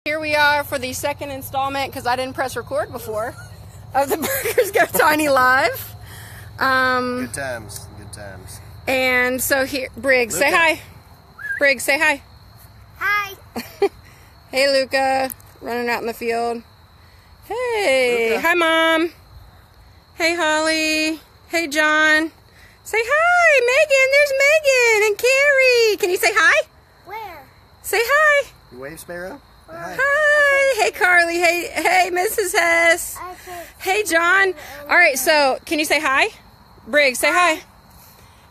Here we are for the second installment, because I didn't press record before, of the Burgers Go Tiny Live. Good times, good times. And so here, Briggs, say hi. Briggs, say hi. Hi. Hey, Luca, running out in the field. Hey, Luca. Hi, Mom. Hey, Holly. Hey, John. Say hi, Megan. There's Megan and Carrie. Can you say hi? Where? Say hi. You wave, Sparrow? Hi. Hi. Hey, Carly. Hey, Mrs. Hess. Okay. Hey, John. All right, so can you say hi? Briggs, say hi.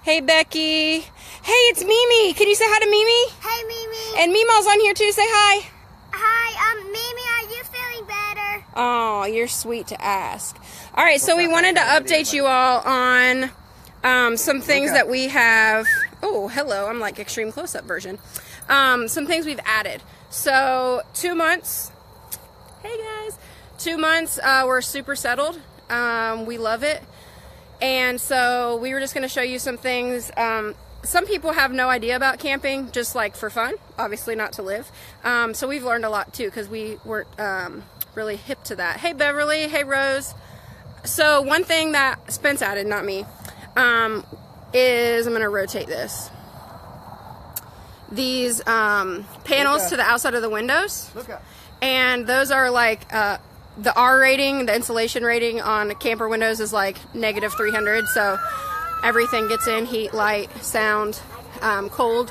Hey, Becky. Hey, it's Mimi. Can you say hi to Mimi? Hey, Mimi. And Mima's on here too. Say hi. Hi, Mimi, are you feeling better? Oh, you're sweet to ask. All right, so we wanted to update you all on some things that we have. Oh, hello. I'm like extreme close-up version. Some things we've added. So 2 months. Hey, guys. 2 months. We're super settled. We love it. And so we were just going to show you some things. Some people have no idea about camping, just like for fun, obviously not to live. So we've learned a lot too, because we weren't really hip to that. Hey, Beverly. Hey, Rose. So one thing that Spence added, not me, is, I'm going to rotate this. These panels to the outside of the windows. And those are like, the R rating, the insulation rating on camper windows is like -300. So everything gets in, heat, light, sound, cold.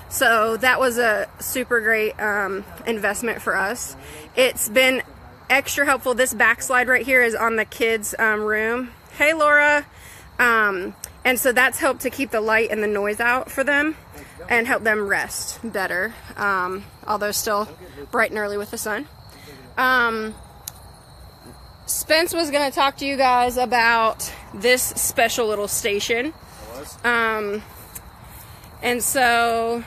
So that was a super great investment for us. It's been extra helpful. This backslide right here is on the kids' room. Hey, Laura. And so that's helped to keep the light and the noise out for them and help them rest better, although still bright and early with the sun. Spence was going to talk to you guys about this special little station. And so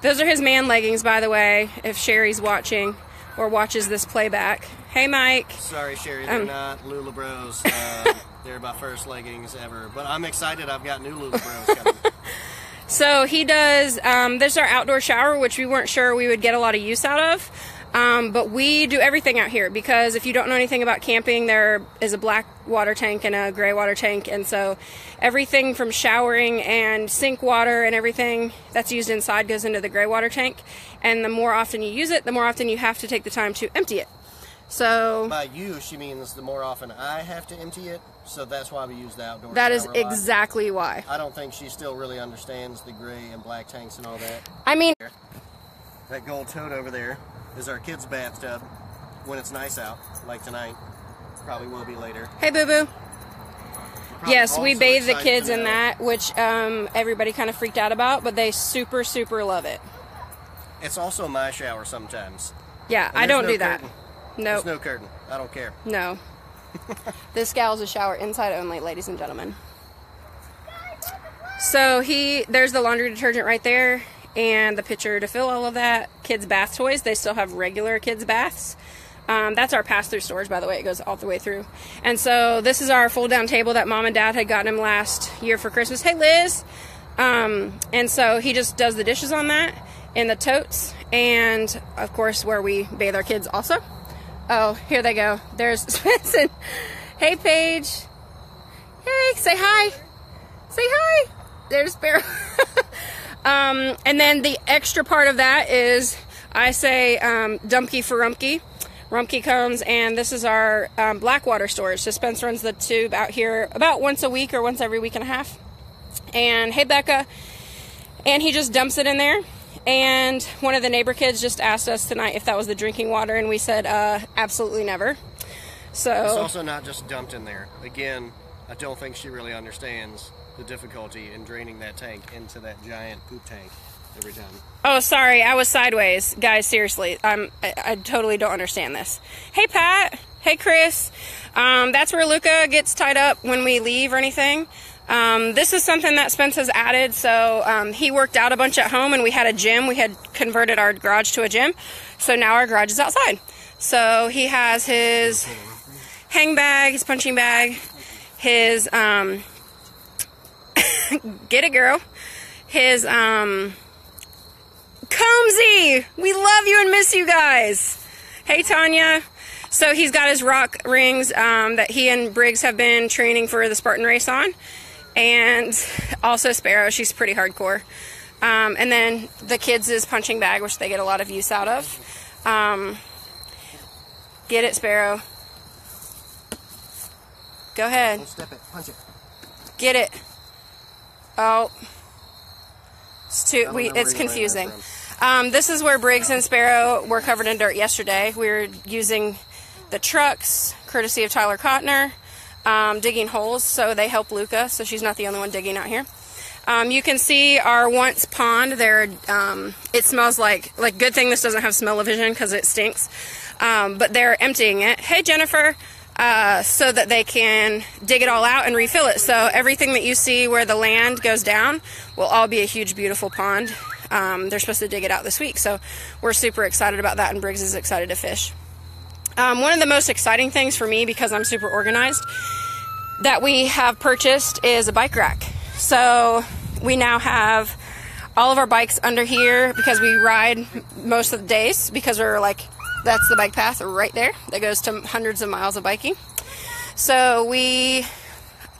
those are his man leggings, by the way, if Sherry's watching or watches this playback. Hey, Mike. Sorry, Sherry, they're not Lula Bros. They're my first leggings ever. But I'm excited I've got new Lula Bros coming. So he does, this is our outdoor shower, which we weren't sure we would get a lot of use out of. But we do everything out here, because if you don't know anything about camping, there is a black water tank and a gray water tank. And so everything from showering and sink water and everything that's used inside goes into the gray water tank. And the more often you use it, the more often you have to take the time to empty it. So by you, she means the more often I have to empty it. So that's why we use the outdoor that shower is a lot. exactly why. I don't think she still really understands the gray and black tanks and all that. I mean, that gold tote over there is our kids' bathtub when it's nice out, like tonight. Probably will be later. Hey, boo-boo. Yes, we also bathe the excited kids to in know- that, which everybody kind of freaked out about, but they super, super love it. It's also my shower sometimes. Yeah, And I there's don't no do that. curtain. Nope. There's no curtain. I don't care. No. This gal's a shower inside only, ladies and gentlemen. So there's the laundry detergent right there, and the pitcher to fill all of that. Kids' bath toys, they still have regular kids' baths. That's our pass-through storage, by the way. It goes all the way through. And so this is our fold-down table that Mom and Dad had gotten him last year for Christmas. Hey, Liz! And so he just does the dishes on that in the totes, and, of course, where we bathe our kids also. Oh, here they go. There's Spencer. Hey, Paige. Hey, say hi. Say hi. There's Sparrow. And then the extra part of that is, I say, Dumpke for Rumpke. Rumpke comes, and this is our black water storage. So Spence runs the tube out here about once a week or once every week and a half. And hey, Becca. And he just dumps it in there. And one of the neighbor kids just asked us tonight if that was the drinking water, and we said absolutely never. So It's also not just dumped in there. Again, I don't think she really understands the difficulty in draining that tank into that giant poop tank every time. Oh, sorry, I was sideways. Guys, seriously, I totally don't understand this. Hey, Pat. Hey, Chris. That's where Luca gets tied up when we leave or anything. This is something that Spence has added. So he worked out a bunch at home, and we had a gym. We had converted our garage to a gym. So now our garage is outside. So he has his hang bag, his punching bag, his, get it, girl, his Combsy, we love you and miss you guys. Hey, Tanya. So he's got his rock rings that he and Briggs have been training for the Spartan race on. And also Sparrow, she's pretty hardcore. And then the kids' punching bag, which they get a lot of use out of. Get it, Sparrow. Go ahead. Don't step it. Punch it. Get it. Oh. It's confusing. This is where Briggs and Sparrow were covered in dirt yesterday. We were using the trucks, courtesy of Tyler Cotner, digging holes, so they help Luca, so she's not the only one digging out here. You can see our once pond there. It smells like good thing this doesn't have smell-o-vision because it stinks. But they're emptying it. Hey, Jennifer. So that they can dig it all out and refill it. So everything that you see where the land goes down will all be a huge, beautiful pond. They're supposed to dig it out this week, so we're super excited about that, and Briggs is excited to fish. One of the most exciting things for me, because I'm super organized, that we have purchased is a bike rack. So we now have all of our bikes under here because we ride most of the days, because we're like, that's the bike path right there that goes to hundreds of miles of biking. So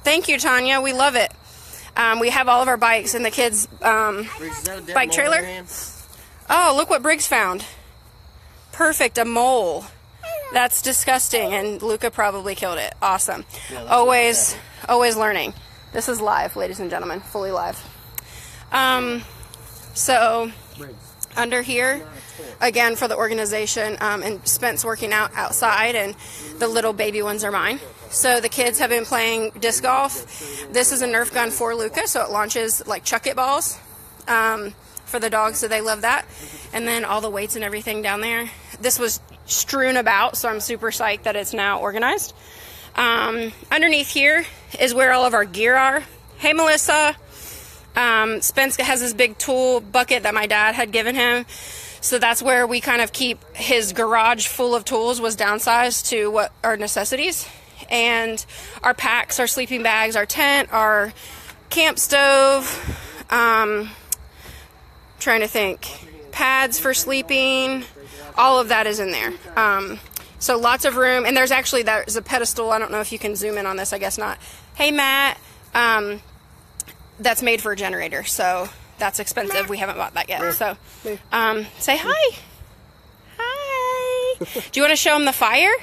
thank you, Tanya, we love it. We have all of our bikes in the kids' bike trailer. Oh, look what Briggs found. Perfect, a mole. That's disgusting, and Luca probably killed it. Awesome. Yeah, always learning. This is live, ladies and gentlemen, fully live. So under here, again for the organization, and Spence working out outside, and the little baby ones are mine. So the kids have been playing disc golf. This is a Nerf gun for Luca, so it launches like chuck it balls for the dogs, so they love that. And then all the weights and everything down there. This was strewn about, so I'm super psyched that it's now organized. Underneath here is where all of our gear are. Hey, Melissa. Spence has this big tool bucket that my dad had given him. So that's where we kind of keep his garage full of tools, was downsized to what our necessities. And our packs, our sleeping bags, our tent, our camp stove, trying to think, pads for sleeping, all of that is in there. So lots of room, and there's a pedestal. I don't know if you can zoom in on this, I guess not. Hey, Matt, that's made for a generator, so that's expensive. We haven't bought that yet. So say hi. Hi. Do you want to show them the fire?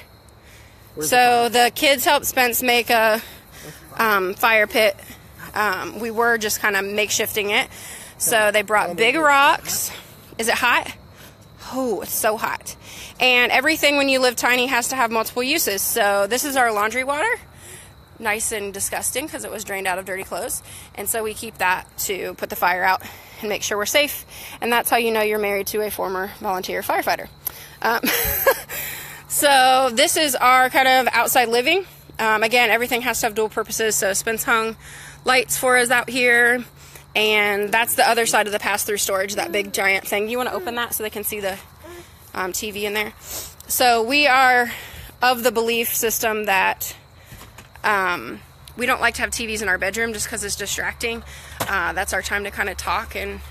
So the kids helped Spence make a fire pit. We were just kind of makeshifting it. So they brought big rocks. Is it hot? Oh, it's so hot. And everything when you live tiny has to have multiple uses. So this is our laundry water. Nice and disgusting because it was drained out of dirty clothes. And so we keep that to put the fire out and make sure we're safe. And that's how you know you're married to a former volunteer firefighter. So this is our kind of outside living. Again, everything has to have dual purposes. So Spence hung lights for us out here. And that's the other side of the pass-through storage, that big giant thing. You want to open that so they can see the TV in there? So we are of the belief system that we don't like to have TVs in our bedroom just because it's distracting. That's our time to kind of talk and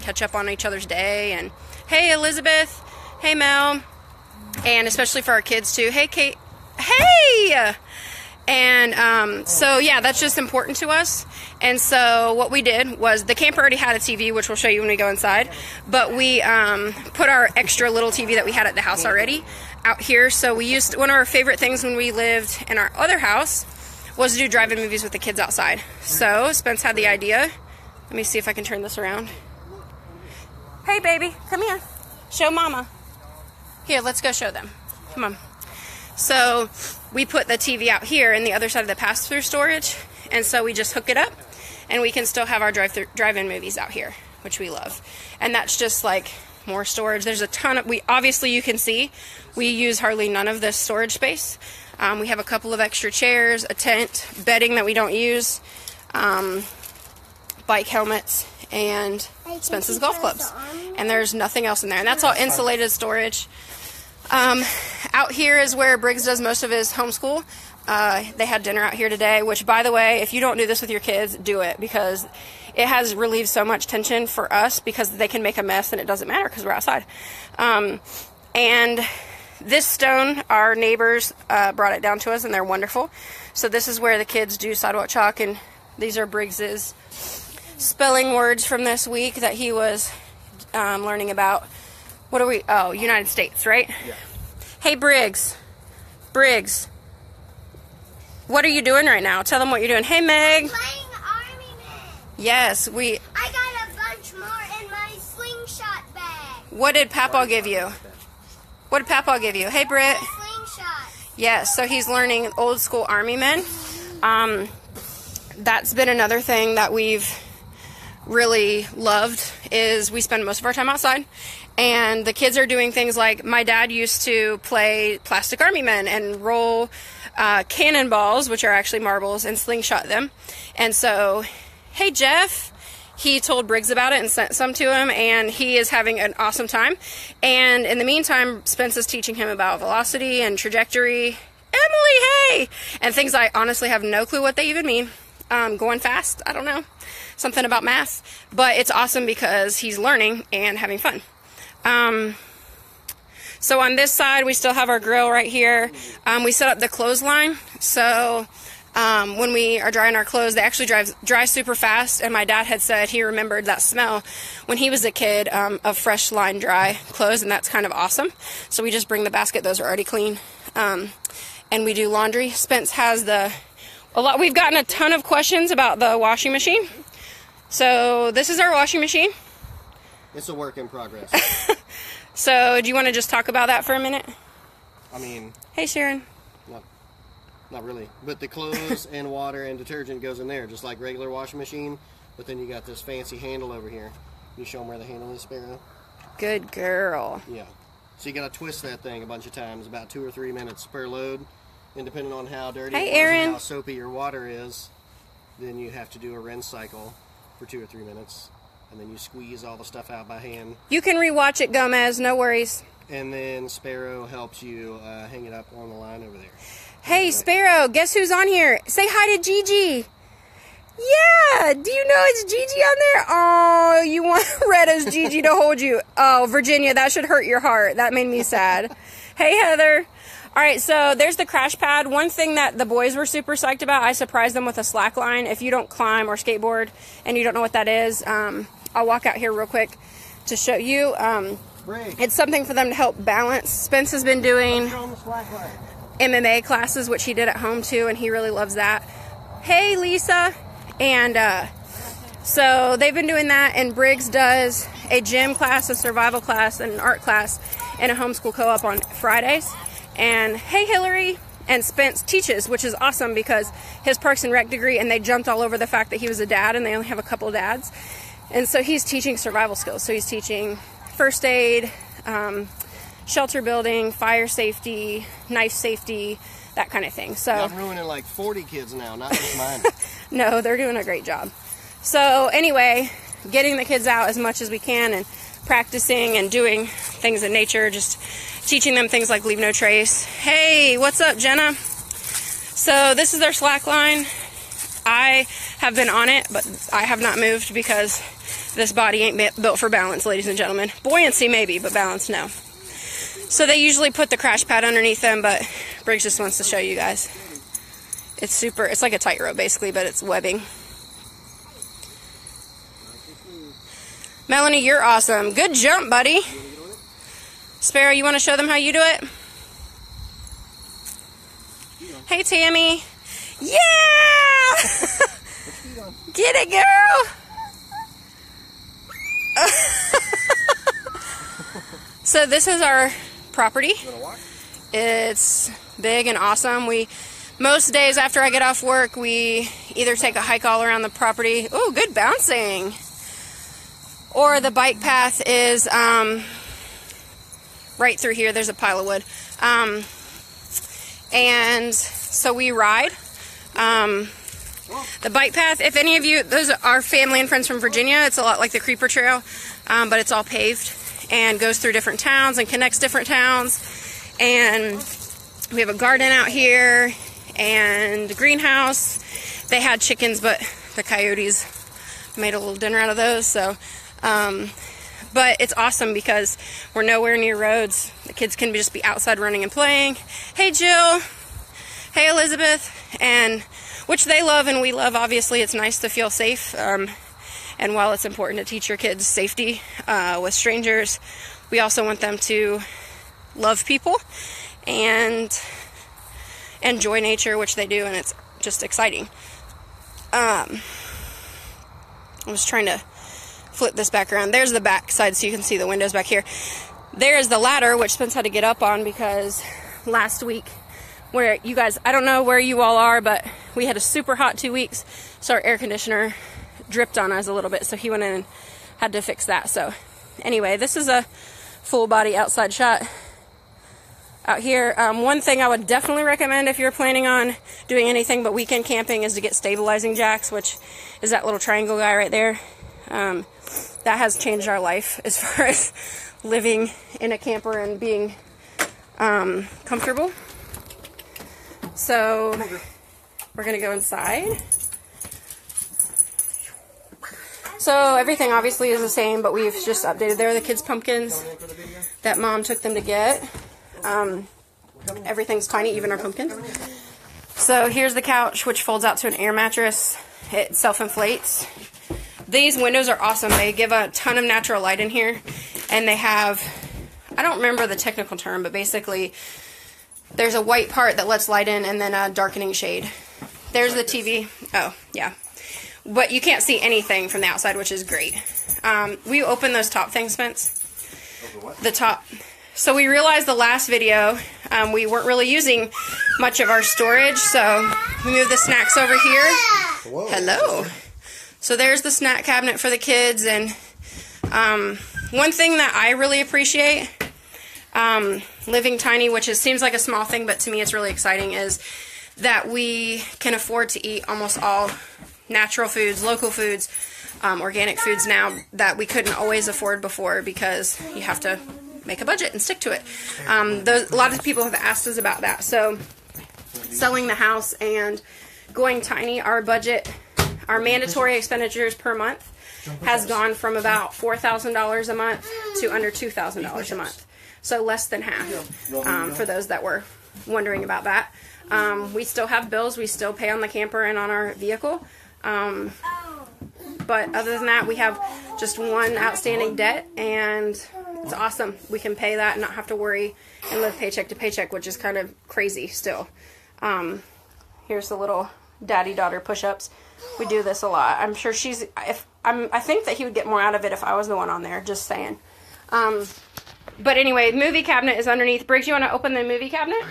catch up on each other's day. And hey, Elizabeth. Hey, Mel. And especially for our kids, too. Hey, Kate. Hey! And so, yeah, that's just important to us. And so what we did was, the camper already had a TV, which we'll show you when we go inside. But we put our extra little TV that we had at the house already out here. So we used, one of our favorite things when we lived in our other house was to do drive-in movies with the kids outside. So Spence had the idea. Let me see if I can turn this around. Hey, baby, come here. Show Mama. Here, let's go show them. Come on. So we put the TV out here in the other side of the pass-through storage, and so we just hook it up, and we can still have our drive-in movies out here, which we love. And that's just like more storage. There's a ton of, obviously you can see, we use hardly none of this storage space. We have a couple of extra chairs, a tent, bedding that we don't use, bike helmets, and Spence's golf clubs. And there's nothing else in there. And that's all insulated storage. Out here is where Briggs does most of his homeschool. They had dinner out here today, which, by the way, if you don't do this with your kids, do it, because it has relieved so much tension for us, because they can make a mess and it doesn't matter because we're outside. And this stone, our neighbors brought it down to us, and they're wonderful. So this is where the kids do sidewalk chalk, and these are Briggs's spelling words from this week that he was learning about. What are we? Oh, United States, right? Yeah. Hey, Briggs. Briggs. What are you doing right now? Tell them what you're doing. Hey, Meg. Playing Army Man. Yes, I got a bunch more in my slingshot bag. What did Papaw give you? What did Papaw give you? Hey, Britt. Slingshot. Yes, so he's learning old school Army men. That's been another thing that we've really loved, is we spend most of our time outside. And the kids are doing things like, my dad used to play plastic Army men and roll cannonballs, which are actually marbles, and slingshot them. And so, hey, Jeff, he told Briggs about it and sent some to him, and he is having an awesome time. And in the meantime, Spence is teaching him about velocity and trajectory. Emily, hey! And things I honestly have no clue what they even mean. Going fast, I don't know. Something about math. But it's awesome because he's learning and having fun. So on this side, we still have our grill right here. We set up the clothesline, so when we are drying our clothes, they actually dry super fast, and my dad had said he remembered that smell when he was a kid of fresh line dry clothes, and that's kind of awesome. So we just bring the basket. Those are already clean. And we do laundry. Spence has we've gotten a ton of questions about the washing machine. So this is our washing machine. It's a work in progress. So do you want to just talk about that for a minute? I mean... Hey, Sharon. Not really. But the clothes and water and detergent goes in there, just like regular washing machine. But then you got this fancy handle over here. You show them where the handle is, Sparrow? Good girl. Yeah. So you got to twist that thing a bunch of times, about 2 or 3 minutes per load. And depending on how dirty Hey, it is Aaron. and how soapy your water is, then you have to do a rinse cycle for 2 or 3 minutes. And then you squeeze all the stuff out by hand. You can rewatch it, Gomez. No worries. And then Sparrow helps you hang it up on the line over there. Hey, Sparrow, guess who's on here? Say hi to Gigi. Yeah, do you know it's Gigi on there? Oh, you want Retta's Gigi to hold you. Oh, Virginia, that should hurt your heart. That made me sad. Hey, Heather. All right, so there's the crash pad. One thing that the boys were super psyched about, I surprised them with a slack line. If you don't climb or skateboard and you don't know what that is, I'll walk out here real quick to show you. It's something for them to help balance. Spence has been doing MMA classes, which he did at home too, and he really loves that. Hey, Lisa. And so they've been doing that, and Briggs does a gym class, a survival class, and an art class in a homeschool co-op on Fridays. And hey, Hillary. And Spence teaches, which is awesome because his Parks and Rec degree, and they jumped all over the fact that he was a dad, and they only have a couple dads. And so he's teaching survival skills. So he's teaching first aid, shelter building, fire safety, knife safety, that kind of thing. So I'm ruining like 40 kids now, not just mine. No, they're doing a great job. So anyway, getting the kids out as much as we can and practicing and doing things in nature, just teaching them things like leave no trace. Hey, what's up, Jenna? So this is their slack line. I have been on it, but I have not moved because this body ain't built for balance, ladies and gentlemen. Buoyancy maybe, but balance no. So they usually put the crash pad underneath them, but Briggs just wants to show you guys. It's like a tightrope basically, but it's webbing. Melanie, you're awesome. Good jump, buddy. Sparrow, you want to show them how you do it? Hey, Tammy. Yeah! Get it, girl! So this is our property. It's big and awesome. Most days after I get off work, we either take a hike all around the property. Ooh, good bouncing. Or the bike path is right through here. There's a pile of wood. And so we ride. The bike path, if any of you, those are family and friends from Virginia. It's a lot like the Creeper Trail, but it's all paved and goes through different towns and connects different towns. And we have a garden out here, and greenhouse. They had chickens, but the coyotes made a little dinner out of those. So, but it's awesome because we're nowhere near roads. The kids can just be outside running and playing. Hey, Jill. Hey, Elizabeth. And which they love and we love. Obviously, it's nice to feel safe. And while it's important to teach your kids safety with strangers, we also want them to love people and enjoy nature, which they do, and it's just exciting. I was trying to flip this back around. There's the back side so you can see the windows back here. There's the ladder, which Spence had to get up on because last week, where you guys, I don't know where you all are, but we had a super hot 2 weeks, so our air conditioner dripped on us a little bit, so he went in and had to fix that. So anyway, this is a full body outside shot out here. One thing I would definitely recommend if you're planning on doing anything but weekend camping is to get stabilizing jacks, which is that little triangle guy right there. That has changed our life as far as living in a camper and being comfortable. So we're gonna go inside. So everything obviously is the same, but we've just updated. There are the kids' pumpkins that Mom took them to get. Everything's tiny, even our pumpkins. So here's the couch, which folds out to an air mattress. It self-inflates. These windows are awesome. They give a ton of natural light in here, and they have, I don't remember the technical term, but basically there's a white part that lets light in and then a darkening shade. There's the TV. Oh, yeah. But you can't see anything from the outside, which is great. We opened those top things, Spence. The top. So we realized the last video we weren't really using much of our storage, so we moved the snacks over here. Whoa. Hello. So there's the snack cabinet for the kids, and one thing that I really appreciate living tiny, which seems like a small thing, but to me it's really exciting, is that we can afford to eat almost all natural foods, local foods, organic foods now that we couldn't always afford before because you have to make a budget and stick to it. A lot of people have asked us about that. So selling the house and going tiny, our budget, our mandatory expenditures per month has gone from about $4,000 a month to under $2,000 a month. So less than half for those that were wondering about that. We still have bills. We still pay on the camper and on our vehicle. But other than that, we have just one outstanding debt, and it's awesome. We can pay that and not have to worry and live paycheck to paycheck, which is kind of crazy still. Here's the little daddy-daughter push-ups. We do this a lot. I'm sure I think that he would get more out of it if I was the one on there, just saying. But anyway, movie cabinet is underneath. Briggs, you want to open the movie cabinet?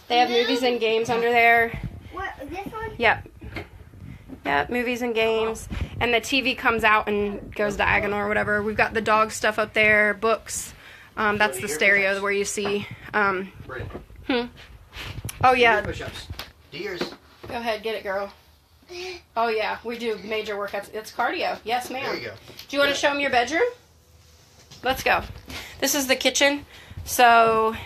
They have movies and games under there. What, this one? Yep. Yep, movies and games. And the TV comes out and goes diagonal or whatever. We've got the dog stuff up there, books. That's the stereo where you see. Oh, yeah. Push-ups. Deers. Go ahead, get it, girl. Oh, yeah, we do major workouts. It's cardio. Yes, ma'am. There you go. Do you want to show them your bedroom? Let's go. This is the kitchen. So,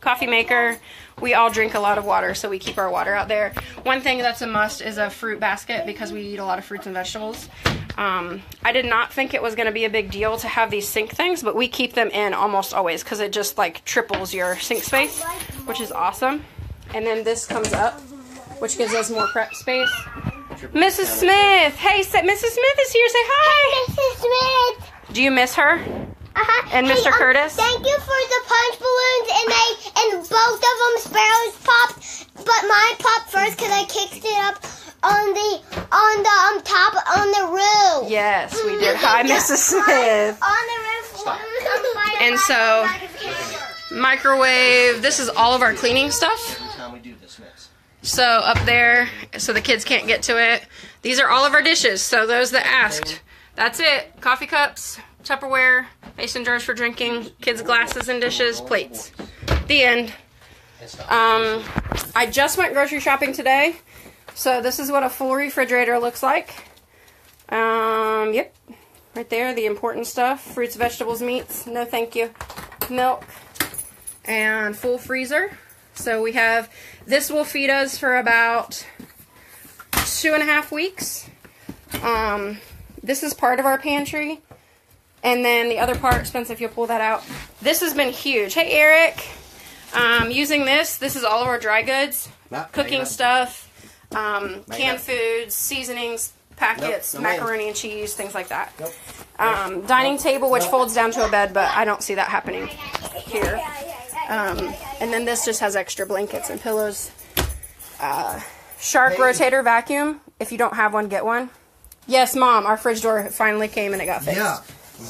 coffee maker. We all drink a lot of water, so we keep our water out there. One thing that's a must is a fruit basket because we eat a lot of fruits and vegetables. I did not think it was going to be a big deal to have these sink things, but we keep them in almost always because it just like triples your sink space, which is awesome. And then this comes up, which gives us more prep space. Mrs. Smith! Hey, Mrs. Smith is here. Say hi! Mrs. Smith! Do you miss her? And Mr. Curtis? Thank you for the punch balloons, and both of them sparrows popped, but mine popped first because I kicked it up on the top on the roof. Yes, we did. Hi, Mrs. Smith. On the roof. And so, microwave. This is all of our cleaning stuff. So up there, so the kids can't get to it. These are all of our dishes. So those that asked, that's it. Coffee cups, Tupperware, mason jars for drinking, kids' glasses and dishes, plates. The end. I just went grocery shopping today, so this is what a full refrigerator looks like. Yep, right there, the important stuff: fruits, vegetables, meats. No, thank you. Milk and full freezer. So we have, this will feed us for about 2.5 weeks. This is part of our pantry. And then the other part, Spence, if you'll pull that out. This has been huge. Hey, Eric. Using this is all of our dry goods, cooking stuff, canned foods, seasonings, packets, macaroni and cheese, things like that. Dining table, which folds down to a bed, but I don't see that happening here. And then this just has extra blankets and pillows. Shark rotator vacuum. If you don't have one, get one. Yes, Mom, our fridge door finally came and it got fixed. Yeah,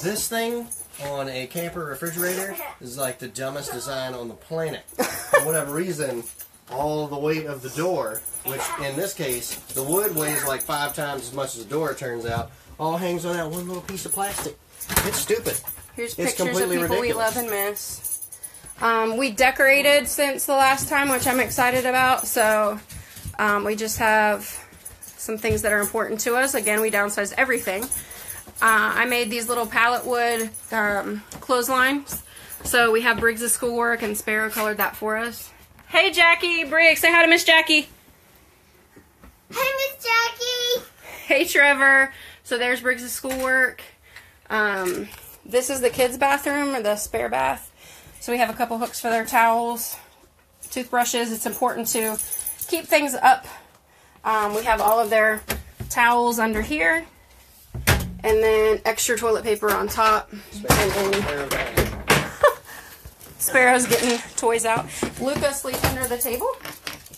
this thing on a camper refrigerator is like the dumbest design on the planet. For whatever reason, all the weight of the door, which in this case, the wood weighs like 5 times as much as the door, it turns out, all hangs on that one little piece of plastic. It's stupid. Here's It's pictures of completely people ridiculous. we love and miss. We decorated since the last time, which I'm excited about. So we just have some things that are important to us. Again, we downsized everything. I made these little pallet wood clotheslines. So we have Briggs' schoolwork, and Sparrow colored that for us. Hey, Jackie, Briggs, say hi to Miss Jackie. Hey, Miss Jackie. Hey, Trevor. So there's Briggs' schoolwork. This is the kids' bathroom, or the spare bath. So we have a couple hooks for their towels, toothbrushes. It's important to keep things up. We have all of their towels under here. And then extra toilet paper on top. Sparrow's getting toys out. Luca sleeps under the table,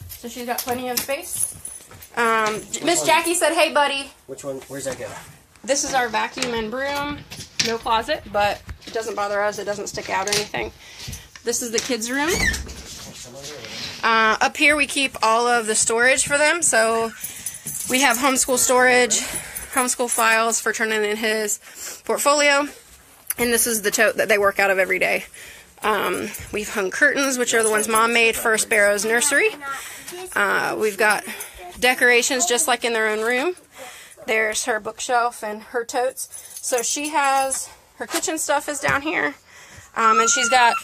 so she's got plenty of space. Miss Jackie said, hey, buddy. Which one? Where's that go? This is our vacuum and broom. No closet, but it doesn't bother us. It doesn't stick out or anything. This is the kids' room. Up here we keep all of the storage for them. So we have homeschool storage, homeschool files for turning in his portfolio. And this is the tote that they work out of every day. We've hung curtains, which are the ones Mom made for Sparrow's nursery. We've got decorations just like in their own room. There's her bookshelf and her totes. So she has, her kitchen stuff is down here. And she's got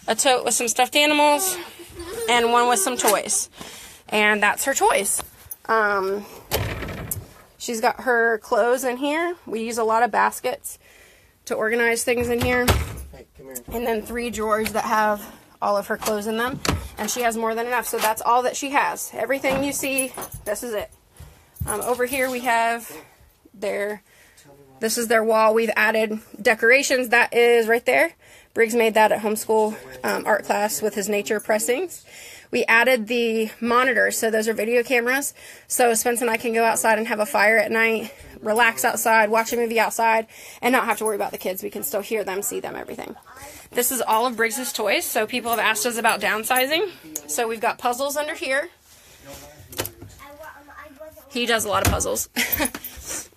a tote with some stuffed animals and one with some toys. And that's her toys. She's got her clothes in here. We use a lot of baskets to organize things in here. Hey, come here. And then 3 drawers that have all of her clothes in them. And she has more than enough. So that's all that she has. Everything you see, this is it. Over here we have this is their wall. We've added decorations. That is right there. Briggs made that at homeschool art class with his nature pressings. We added the monitors, so those are video cameras. So Spence and I can go outside and have a fire at night, relax outside, watch a movie outside, and not have to worry about the kids. We can still hear them, see them, everything. This is all of Briggs' toys, so people have asked us about downsizing. So we've got puzzles under here. He does a lot of puzzles.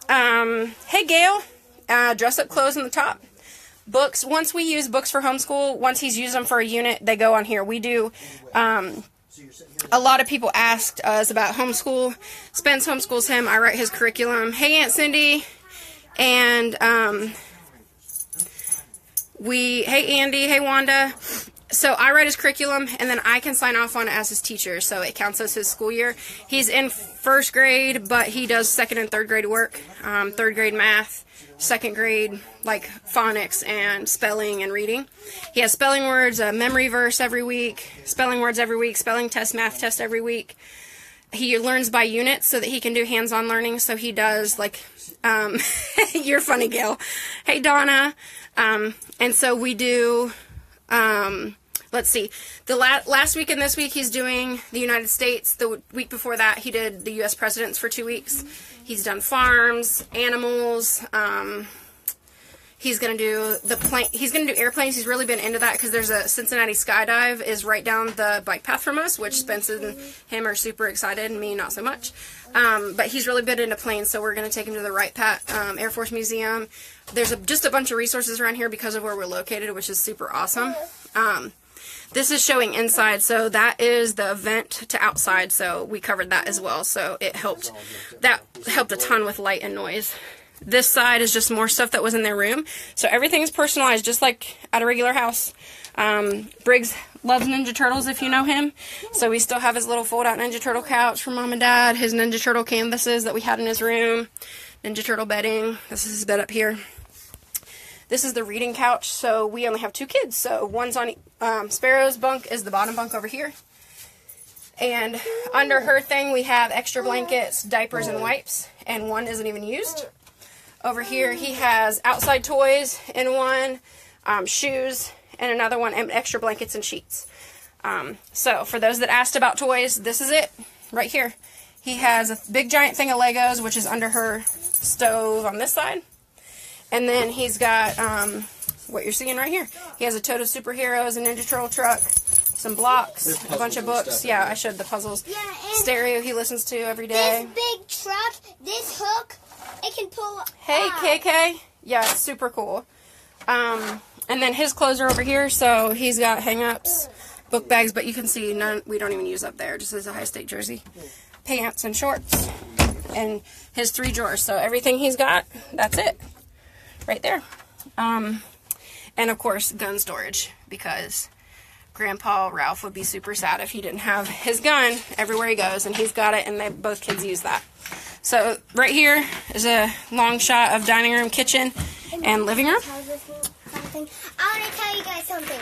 Hey, Gail. Dress-up clothes on the top. Books. Once we use books for homeschool, once he's used them for a unit, they go on here. We do. A lot of people asked us about homeschool. Spence homeschools him. I write his curriculum. Hey, Aunt Cindy. And hey, Andy. Hey, Wanda. So I write his curriculum, and then I can sign off on it as his teacher, so it counts as his school year. He's in 1st grade, but he does 2nd and 3rd grade work, 3rd grade math, 2nd grade, like phonics and spelling and reading. He has spelling words, a memory verse every week, spelling words every week, spelling test, math test every week. He learns by units so that he can do hands-on learning, so he does, like, you're funny, Gail. Hey, Donna. And so we do... let's see, the last week and this week he's doing the United States. The week before that he did the U.S. presidents for 2 weeks. He's done farms, animals. He's gonna do he's gonna do airplanes. He's really been into that because there's a Cincinnati skydive is right down the bike path from us, which Spence and him are super excited, and me not so much. But he's really been into planes, so we're gonna take him to the Wright-Patt Air Force Museum. There's just a bunch of resources around here because of where we're located, which is super awesome. This is showing inside, so that is the vent to outside, so we covered that as well, so it helped. That helped a ton with light and noise. this side is just more stuff that was in their room. So everything's personalized, just like at a regular house. Briggs loves Ninja Turtles, if you know him. So we still have his little fold-out Ninja Turtle couch for Mom and Dad, his Ninja Turtle canvases that we had in his room, Ninja Turtle bedding. This is his bed up here. This is the reading couch. So we only have 2 kids. So one's on Sparrow's bunk is the bottom bunk over here. And under her thing, we have extra blankets, diapers, and wipes. And one isn't even used. Over here, he has outside toys in one, shoes, and another one, and extra blankets and sheets. So for those that asked about toys, this is it right here. He has a big giant thing of Legos, which is under her stove on this side. And then he's got what you're seeing right here. He has a Toto Superheroes, a Ninja Turtle truck, some blocks, a bunch of books. Yeah, I showed the puzzles. Yeah, stereo he listens to every day. This big truck, this hook, it can pull up. Hey, KK. Yeah, it's super cool. And then his clothes are over here, so he's got hang-ups, book bags, but you can see none, we don't even use up there, just as a high state jersey. Pants and shorts, and his 3 drawers. So everything he's got, that's it. Right there. And of course, gun storage, because Grandpa Ralph would be super sad if he didn't have his gun everywhere he goes, and he's got it, and both kids use that. So right here is a long shot of dining room, kitchen, and living room. I want to tell you guys something.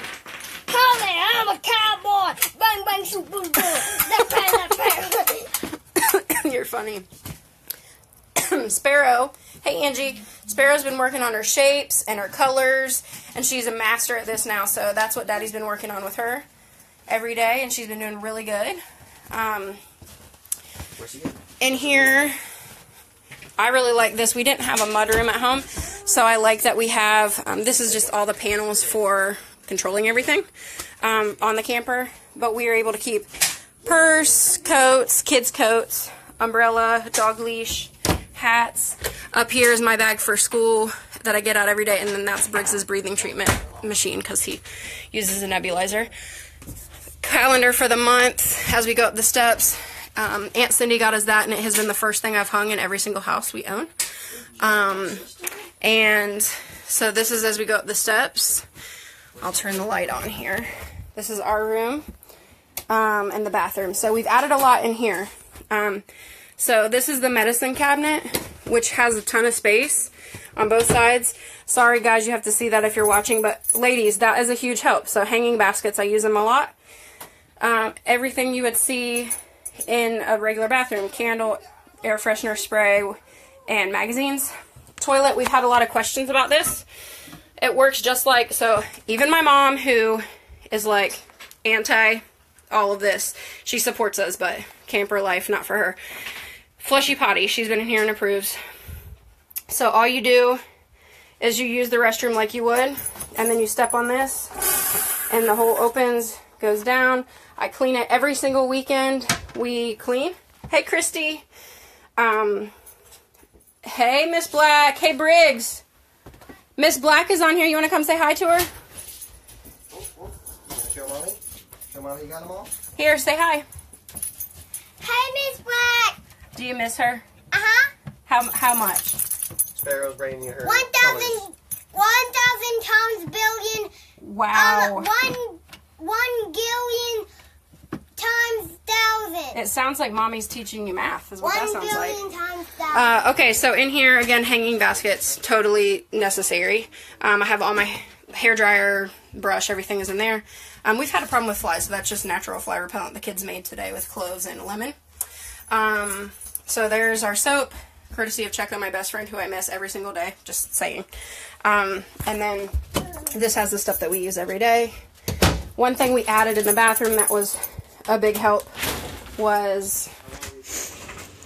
Call me, I'm a cowboy. Bang, bang, shoot, boom, boom. You're funny. Sparrow. Hey, Angie. Sparrow's been working on her shapes and her colors, and she's a master at this now, so that's what Daddy's been working on with her every day, and she's been doing really good. In here, I really like this. We didn't have a mudroom at home, so I like that we have, this is just all the panels for controlling everything on the camper, but we are able to keep purse, coats, kids' coats, umbrella, dog leash, hats. Up here is my bag for school that I get out every day, and then that's Briggs's breathing treatment machine because he uses a nebulizer. Calendar for the month as we go up the steps. Aunt Cindy got us that, and it has been the first thing I've hung in every single house we own. And so this is as we go up the steps. I'll turn the light on here. This is our room and the bathroom. So we've added a lot in here. So this is the medicine cabinet, which has a ton of space on both sides. Sorry guys, you have to see that if you're watching, but ladies, that is a huge help. So hanging baskets, I use them a lot. Everything you would see in a regular bathroom, candle, air freshener spray, and magazines. Toilet, we've had a lot of questions about this. It works just like, so even my mom, who is like anti all of this, she supports us, but camper life, not for her. Flushy potty, she's been in here and approves. So all you do is you use the restroom like you would, and then you step on this, and the hole opens, goes down. I clean it every single weekend. We clean. Hey, Christy. Hey, Miss Black. Hey, Briggs. Miss Black is on here. You want to come say hi to her? Show mommy? Show mommy you got them all? Here, say hi. Hey, Miss Black. Do you miss her? Uh-huh. How much? Sparrow's bringing you her 1,000 times billion. Wow. 1 gillion times thousand. It sounds like Mommy's teaching you math, is what that sounds like. 1 billion times thousand. Okay, so in here, again, hanging baskets, totally necessary. I have all my hair dryer, brush, everything is in there. We've had a problem with flies, so that's just natural fly repellent the kids made today with cloves and lemon. So there's our soap, courtesy of Checo, my best friend, who I miss every single day, just saying. And then this has the stuff that we use every day. One thing we added in the bathroom that was a big help was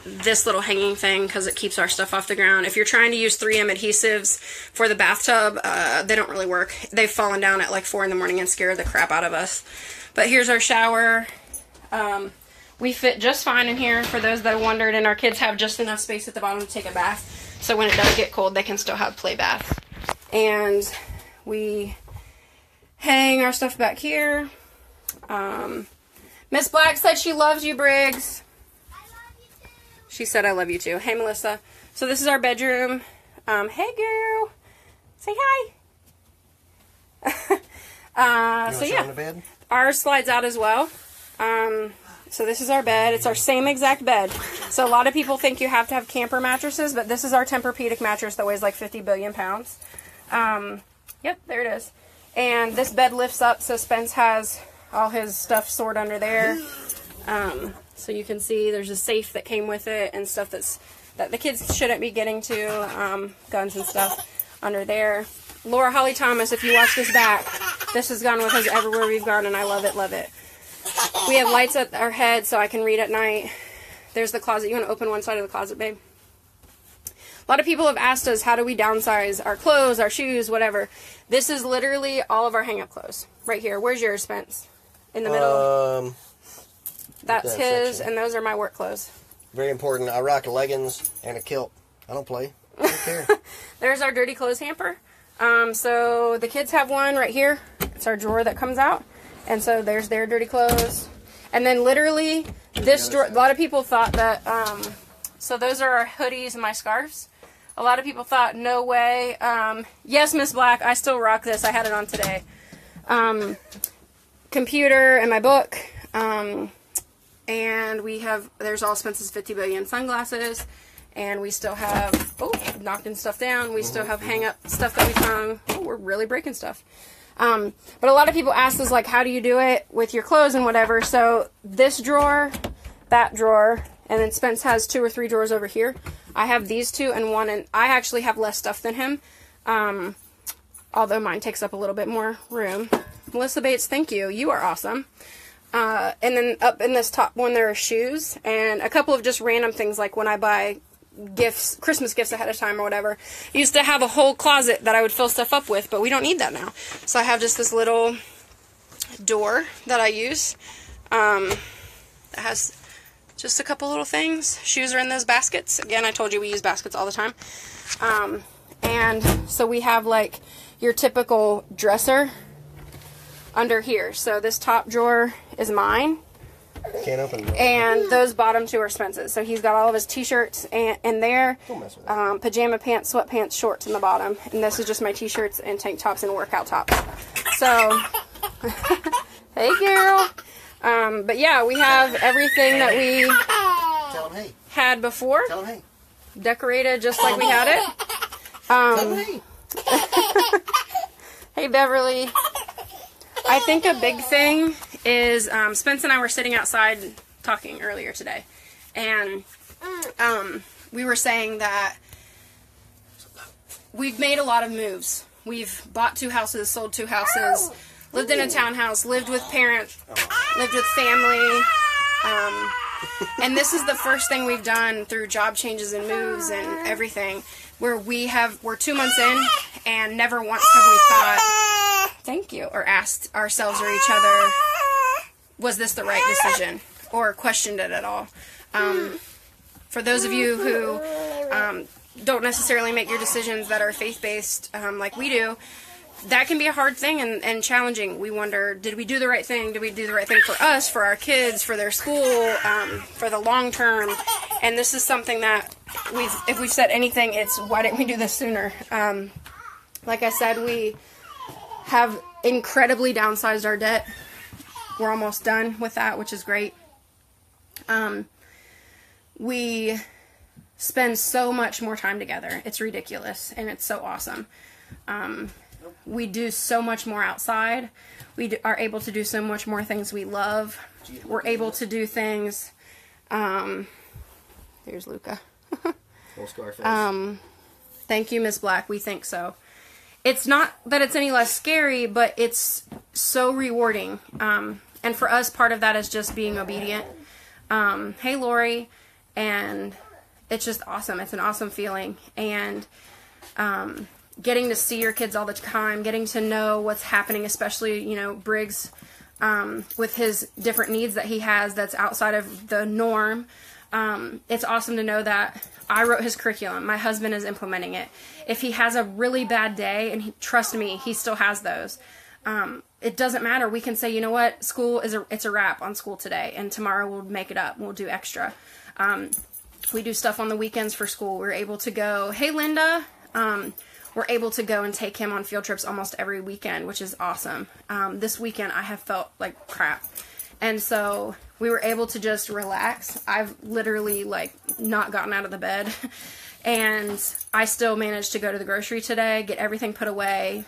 this little hanging thing, because it keeps our stuff off the ground. If you're trying to use 3M adhesives for the bathtub, they don't really work. They've fallen down at like 4 in the morning and scared the crap out of us. But here's our shower. We fit just fine in here, for those that wondered, and our kids have just enough space at the bottom to take a bath. So when it does get cold, they can still have play bath. And we hang our stuff back here. Miss Black said she loves you, Briggs. I love you too. She said I love you too. Hey, Melissa. So this is our bedroom. Hey, girl. Say hi. So show yeah, them the bed? ours slides out as well. So this is our bed. It's our same exact bed. So a lot of people think you have to have camper mattresses, but this is our Tempur-Pedic mattress that weighs like 50 billion pounds. Yep, there it is. And this bed lifts up, so Spence has all his stuff stored under there. So you can see there's a safe that came with it and stuff that the kids shouldn't be getting to, guns and stuff under there. Laura Holly Thomas, if you watch this back, this has gone with us everywhere we've gone, and I love it, love it. We have lights at our head so I can read at night. There's the closet. You want to open one side of the closet, babe? A lot of people have asked us, how do we downsize our clothes, our shoes, whatever. This is literally all of our hang-up clothes. Right here. Where's yours, Spence? In the middle? That's his, and those are my work clothes. Very important. I rock leggings and a kilt. I don't play. I don't care. There's our dirty clothes hamper. So the kids have one right here. It's our drawer that comes out. And so there's their dirty clothes. And then literally this drawer, a lot of people thought that, so those are our hoodies and my scarves. A lot of people thought, no way. Yes, Miss Black, I still rock this. I had it on today. Computer and my book. And there's all Spence's 50 billion sunglasses. And we still have, knocking stuff down. We still have hang up stuff that we hung. Oh, we're really breaking stuff. But a lot of people ask us, like, how do you do it with your clothes and whatever? So this drawer, that drawer, and then Spence has 2 or 3 drawers over here. I have these 2 and 1, and I actually have less stuff than him. Although mine takes up a little bit more room. Melissa Bates, thank you. You are awesome. And then up in this top one, there are shoes and a couple of just random things, like when I buy gifts, Christmas gifts ahead of time or whatever. I used to have a whole closet that I would fill stuff up with, but we don't need that now. So I have just this little door that I use. That has just a couple little things. Shoes are in those baskets. Again, I told you we use baskets all the time. And so we have like your typical dresser under here. So this top drawer is mine. Can't open it. And those bottom 2 are Spence's. So he's got all of his t-shirts in there. Don't mess with that. Pajama pants, sweatpants, shorts in the bottom. And this is just my t-shirts and tank tops and workout tops. So, hey girl. But yeah, we have everything that we Tell him hey. had before. Tell him hey. Decorated just like we had it. Tell him hey. Hey Beverly. I think a big thing is Spence and I were sitting outside talking earlier today, and we were saying that we've made a lot of moves. We've bought 2 houses, sold 2 houses, lived in a townhouse, lived with parents, lived with family, and this is the first thing we've done through job changes and moves and everything, where we're 2 months in, and never once have we thought, thank you, or asked ourselves or each other, was this the right decision, or questioned it at all. For those of you who don't necessarily make your decisions that are faith-based like we do, that can be a hard thing and challenging. We wonder, did we do the right thing? Did we do the right thing for us, for our kids, for their school, for the long term? And this is something that if we've said anything, it's why didn't we do this sooner? Like I said, we have incredibly downsized our debt. We're almost done with that, which is great. We spend so much more time together. It's ridiculous, and it's so awesome. We do so much more outside. We are able to do so much more things we love. We're able to do things. There's Luca. Thank you, Miss Black. We think so. It's not that it's any less scary, but it's so rewarding. And for us, part of that is just being obedient. Hey, Lori. And it's just awesome. It's an awesome feeling. And getting to see your kids all the time, getting to know what's happening, especially, Briggs, with his different needs that he has that's outside of the norm. It's awesome to know that I wrote his curriculum. My husband is implementing it. If he has a really bad day, and trust me, he still has those, it doesn't matter. We can say, you know what, school it's a wrap on school today, and tomorrow we'll make it up. We'll do extra. We do stuff on the weekends for school. We're able to go, hey, Linda, we're able to go and take him on field trips almost every weekend, which is awesome. This weekend I have felt like crap. And so we were able to just relax. I've literally like not gotten out of the bed. And I still managed to go to the grocery today, get everything put away,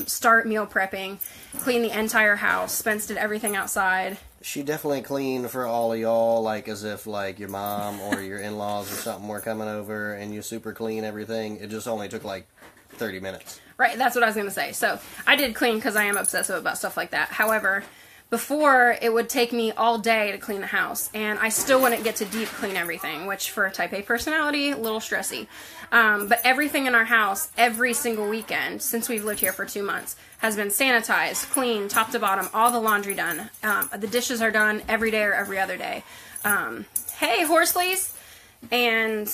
start meal prepping, clean the entire house. Spence did everything outside. She definitely cleaned for all of y'all, like as if like your mom or your in-laws or something were coming over and you super clean everything. It just only took like 30 minutes. Right, that's what I was going to say. So I did clean because I am obsessive about stuff like that. However, before, it would take me all day to clean the house, and I still wouldn't get to deep clean everything, which for a type A personality, a little stressy. But everything in our house, every single weekend, since we've lived here for 2 months, has been sanitized, clean, top to bottom, all the laundry done. The dishes are done every day or every other day. Hey, Horsleys! And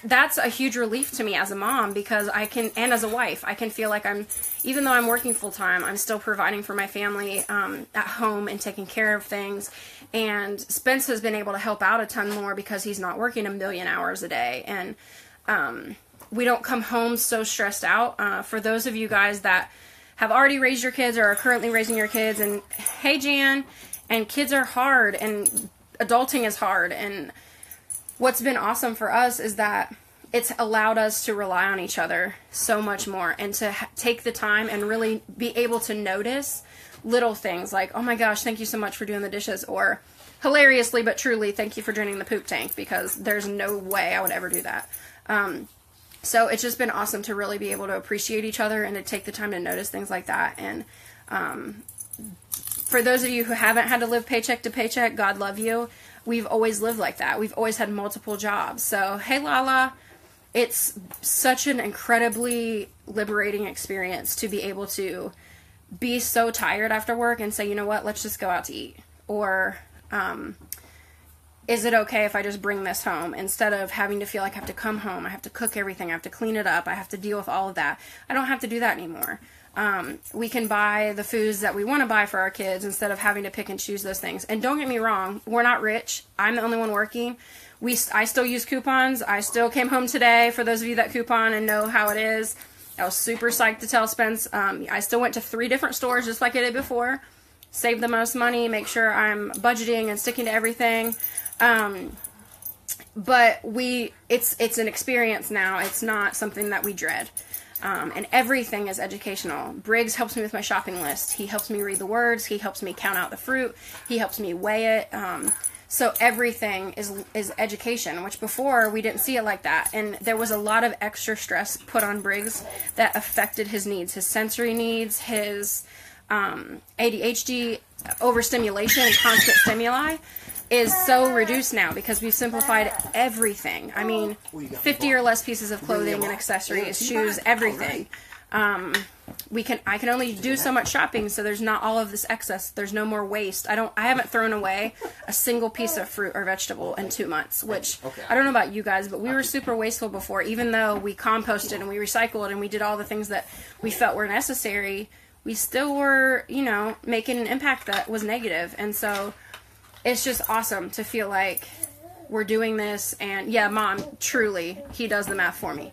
that's a huge relief to me as a mom because I can, and as a wife, I can feel like even though I'm working full time, I'm still providing for my family at home and taking care of things. And Spence has been able to help out a ton more because he's not working a million hours a day. And we don't come home so stressed out. For those of you guys that have already raised your kids or are currently raising your kids, and hey, Jan, and kids are hard and adulting is hard, and what's been awesome for us is that it's allowed us to rely on each other so much more and to take the time and really be able to notice little things like, oh my gosh, thank you so much for doing the dishes, or hilariously but truly, thank you for draining the poop tank, because there's no way I would ever do that. So it's just been awesome to really be able to appreciate each other and to take the time to notice things like that. And for those of you who haven't had to live paycheck to paycheck, God love you. We've always lived like that. We've always had multiple jobs. So, hey, Lala, it's such an incredibly liberating experience to be able to be so tired after work and say, you know what, let's just go out to eat. Or, is it okay if I just bring this home instead of having to feel like I have to come home, I have to cook everything, I have to clean it up, I have to deal with all of that. I don't have to do that anymore. We can buy the foods that we want to buy for our kids instead of having to pick and choose those things. And don't get me wrong, we're not rich. I'm the only one working. I still use coupons. I still came home today, for those of you that coupon and know how it is. I was super psyched to tell Spence. I still went to 3 different stores just like I did before. Save the most money, make sure I'm budgeting and sticking to everything. But it's an experience now. It's not something that we dread. And everything is educational. Briggs helps me with my shopping list. He helps me read the words. He helps me count out the fruit. He helps me weigh it. So everything is education, which before we didn't see it like that. And there was a lot of extra stress put on Briggs that affected his needs, his sensory needs, his ADHD, overstimulation and constant stimuli is so reduced now because we've simplified everything. I mean, 50 or less pieces of clothing and accessories, shoes, everything. I can only do so much shopping, so there's not all of this excess. There's no more waste. I haven't thrown away a single piece of fruit or vegetable in 2 months, which I don't know about you guys, but we were super wasteful before. Even though we composted and we recycled and we did all the things that we felt were necessary, we still were, making an impact that was negative. And so it's just awesome to feel like we're doing this. And yeah, Mom, truly, he does the math for me.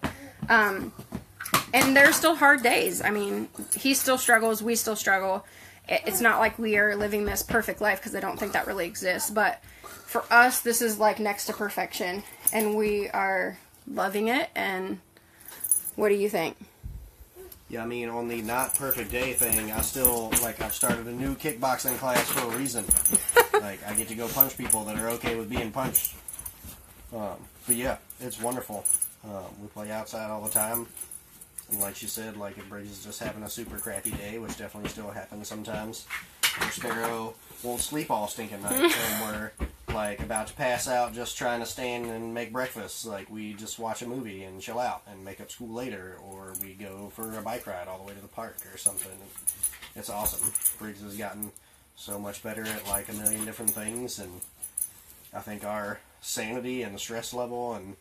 And there's still hard days. I mean, he still struggles. We still struggle. It's not like we are living this perfect life, because I don't think that really exists. But for us, this is like next to perfection. And we are loving it. And what do you think? Yeah, I mean, on the not perfect day thing, I've started a new kickboxing class for a reason. I get to go punch people that are okay with being punched. But yeah, it's wonderful. We play outside all the time. And like she said, if Briggs is just having a super crappy day, which definitely still happens sometimes, or Sparrow won't sleep all stinking night, and we're about to pass out just trying to stand and make breakfast. We just watch a movie and chill out and make up school later, or we go for a bike ride all the way to the park or something. It's awesome. Briggs has gotten so much better at a million different things, and I think our sanity and the stress level and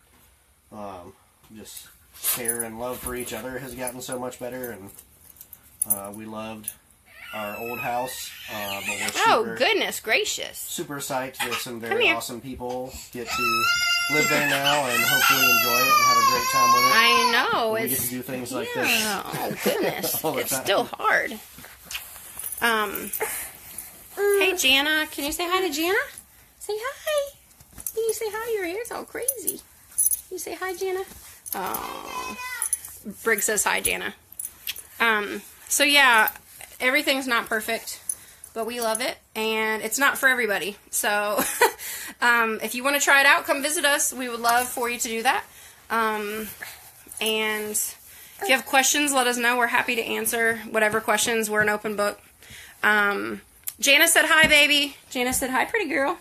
just care and love for each other has gotten so much better. And we loved our old house, but we're goodness gracious, super psyched that some very awesome people get to live there now and hopefully enjoy it and have a great time with it. I know. We get to do things like this. Oh, goodness. All the It's time. still hard. Hey, Jana. Can you say hi to Jana? Say hi. You say hi. Your hair's all crazy. You say hi, Jana. Oh. Brig says hi, Jana. So, yeah, everything's not perfect, but we love it, and it's not for everybody. So, if you want to try it out, come visit us. We would love for you to do that. And if you have questions, let us know. We're happy to answer whatever questions. We're an open book. Jana said hi, baby. Jana said hi, pretty girl.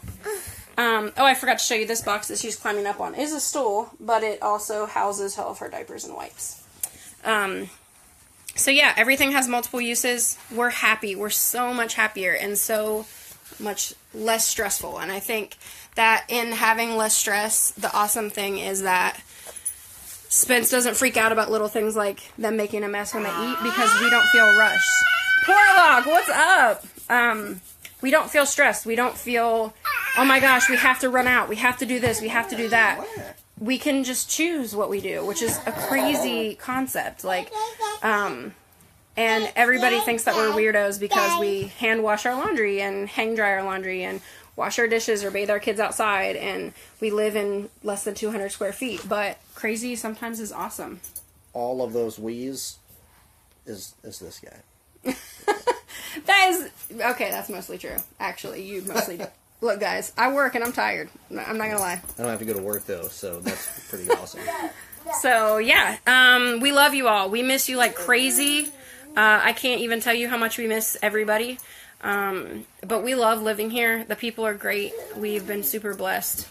Oh, I forgot to show you this box that she's climbing up on. It is a stool, but it also houses all of her diapers and wipes. So yeah, everything has multiple uses. We're happy. We're so much happier and so much less stressful. And I think that in having less stress, the awesome thing is that Spence doesn't freak out about little things like them making a mess when they eat because we don't feel rushed. Porlock, what's up? We don't feel stressed. We don't feel, oh my gosh, we have to run out. We have to do this. We have to do that. We can just choose what we do, which is a crazy concept. Like, and everybody thinks that we're weirdos because we hand wash our laundry and hang dry our laundry and wash our dishes or bathe our kids outside, and we live in less than 200 square feet. But crazy sometimes is awesome. All of those we's is this guy. That is, okay, that's mostly true. Actually, you mostly do. Look, guys, I work and I'm tired. I'm not going to lie. I don't have to go to work, though, so that's pretty awesome. So, yeah, we love you all. We miss you like crazy. I can't even tell you how much we miss everybody. But we love living here. The people are great. We've been super blessed.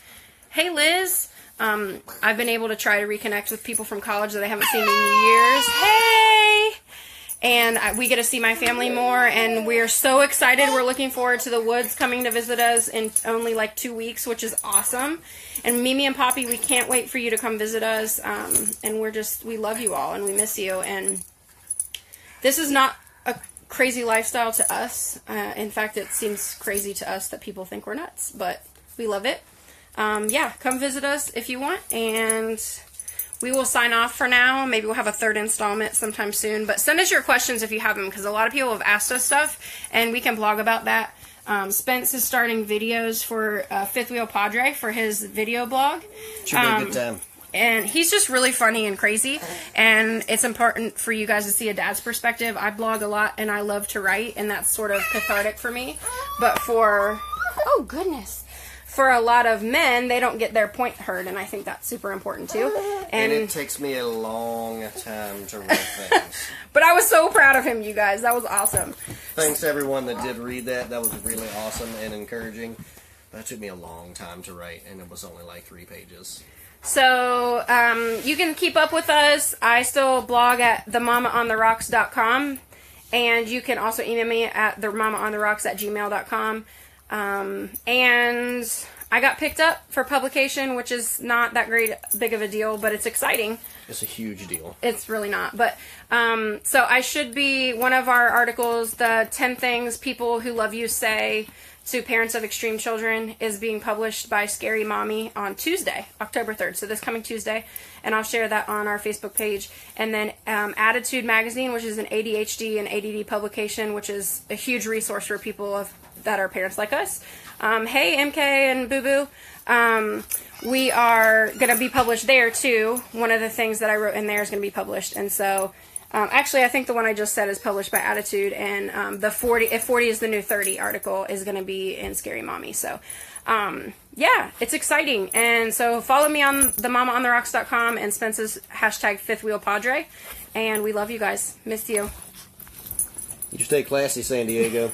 Hey, Liz. I've been able to try to reconnect with people from college that I haven't seen in years. Hey! And we get to see my family more, and we're so excited. We're looking forward to the Woods coming to visit us in only like 2 weeks, which is awesome. And Mimi and Poppy, we can't wait for you to come visit us. And we love you all, and we miss you. And this is not a crazy lifestyle to us. In fact, it seems crazy to us that people think we're nuts, but we love it. Yeah, come visit us if you want, and we will sign off for now. Maybe we'll have a third installment sometime soon. But send us your questions if you have them, because a lot of people have asked us stuff, and we can blog about that. Spence is starting videos for Fifth Wheel Padre for his video blog. Should be a good time. And he's just really funny and crazy, and it's important for you guys to see a dad's perspective. I blog a lot, and I love to write, and that's sort of cathartic for me. But oh goodness. For a lot of men, they don't get their point heard, and I think that's super important too. And it takes me a long time to write things. But I was so proud of him, you guys. That was awesome. Thanks to everyone that did read that. That was really awesome and encouraging. But it took me a long time to write, and it was only like 3 pages. So, you can keep up with us. I still blog at themamaontherocks.com, and you can also email me at themamaontherocks@gmail.com. And I got picked up for publication, which is not that big of a deal, but it's exciting. It's a huge deal. It's really not. But, so I should be, one of our articles, the 10 things people who love you say to parents of extreme children, is being published by Scary Mommy on Tuesday, October 3rd. So this coming Tuesday. And I'll share that on our Facebook page. And then Attitude Magazine, which is an ADHD and ADD publication, which is a huge resource for people that are parents like us. Hey, MK and Boo Boo. We are going to be published there, too. One of the things that I wrote in there is going to be published. And so, actually, I think the one I just said is published by Attitude. And the 40, if 40 is the new 30 article is going to be in Scary Mommy. So, yeah, it's exciting. And so follow me on themamaontherocks.com and Spence's hashtag Fifth Wheel Padre. And we love you guys. Miss you. You stay classy, San Diego.